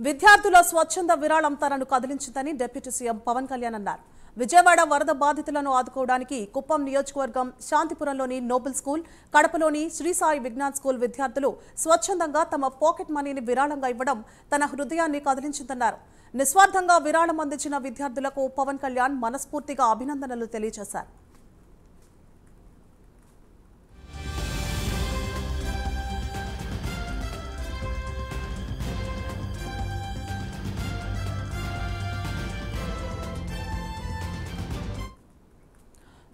విద్యార్థుల స్వచ్ఛంద విరాళం తనను కదిలించిందని డిప్యూటీ సీఎం పవన్ కళ్యాణ్ అన్నారు. విజయవాడ వరద బాధితులను ఆదుకోవడానికి కుప్పం నియోజకవర్గం శాంతిపురంలోని నోబెల్ స్కూల్, కడపలోని శ్రీ సాయి విజ్ఞాన్ స్కూల్ విద్యార్థులు స్వచ్ఛందంగా తమ పాకెట్ మనీని విరాళంగా ఇవ్వడం తన హృదయాన్ని కదిలించిందన్నారు. నిస్వార్థంగా విరాళం అందించిన విద్యార్థులకు పవన్ కళ్యాణ్ మనస్ఫూర్తిగా అభినందనలు తెలియజేశారు.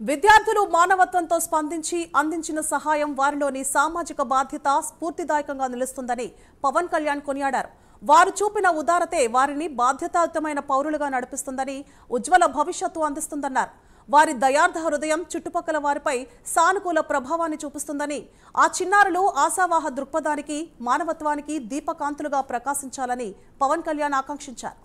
విద్యార్థులు మానవత్వంతో స్పందించి అందించిన సహాయం వారిలోని సామాజిక బాధ్యత స్ఫూర్తిదాయకంగా నిలుస్తుందని పవన్ కళ్యాణ్ కొనియాడారు. వారు చూపిన ఉదారతే వారిని బాధ్యతాయుతమైన పౌరులుగా నడిపిస్తుందని, ఉజ్వల భవిష్యత్తు అందిస్తుందన్నారు. వారి దయార్థ హృదయం చుట్టుపక్కల వారిపై సానుకూల ప్రభావాన్ని చూపిస్తుందని, ఆ చిన్నారులు ఆశావాహ దృక్పథానికి, మానవత్వానికి దీపకాంతులుగా ప్రకాశించాలని పవన్ కళ్యాణ్ ఆకాంక్షించారు.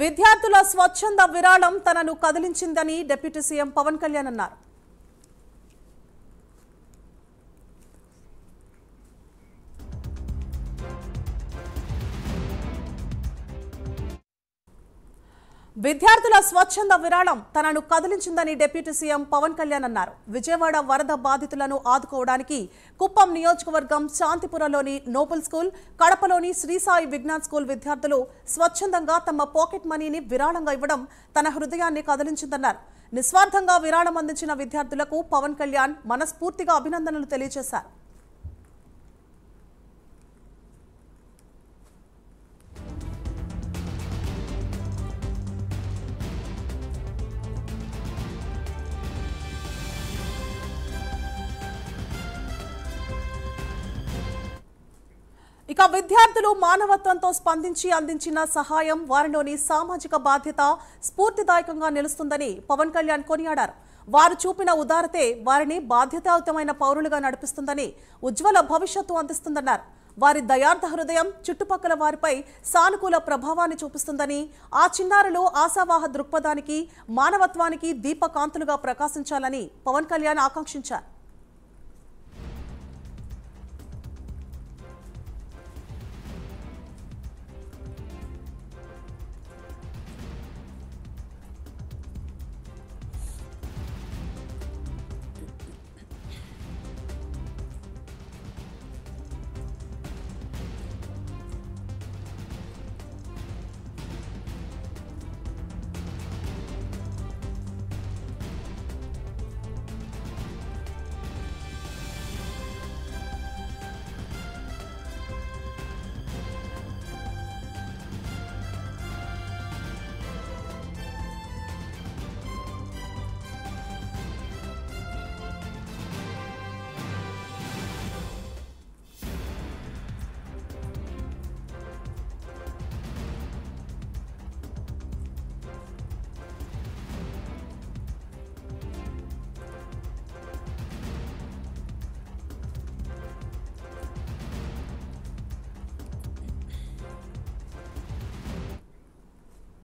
విద్యార్థుల స్వచ్ఛంద విరాళం తనను కదిలించిందని డిప్యూటీ సీఎం పవన్ కళ్యాణ్ అన్నారు. విద్యార్థుల స్వచ్ఛంద విరాళం తనను కదిలించిందని డిప్యూటీ సీఎం పవన్ కళ్యాణ్ అన్నారు. విజయవాడ వరద బాధితులను ఆదుకోవడానికి కుప్పం నియోజకవర్గం శాంతిపురంలోని నోబెల్ స్కూల్, కడపలోని శ్రీ సాయి విజ్ఞాన్ స్కూల్ విద్యార్థులు స్వచ్ఛందంగా తమ పాకెట్ మనీని విరాళంగా ఇవ్వడం తన హృదయాన్ని కదిలించిందన్నారు. నిస్వార్థంగా విరాళం అందించిన విద్యార్థులకు పవన్ కళ్యాణ్ మనస్ఫూర్తిగా అభినందనలు తెలియజేశారు. ఇక విద్యార్థులు మానవత్వంతో స్పందించి అందించిన సహాయం వారిలోని సామాజిక బాధ్యత స్ఫూర్తిదాయకంగా నిలుస్తుందని పవన్ కళ్యాణ్ కొనియాడారు. వారు చూపిన ఉదారతే వారిని బాధ్యతాయుతమైన పౌరులుగా నడిపిస్తుందని, ఉజ్వల భవిష్యత్తు అందిస్తుందన్నారు. వారి దయార్థ హృదయం చుట్టుపక్కల వారిపై సానుకూల ప్రభావాన్ని చూపిస్తుందని, ఆ చిన్నారులు ఆశావాహ దృక్పథానికి, మానవత్వానికి దీపకాంతులుగా ప్రకాశించాలని పవన్ కళ్యాణ్ ఆకాంక్షించారు.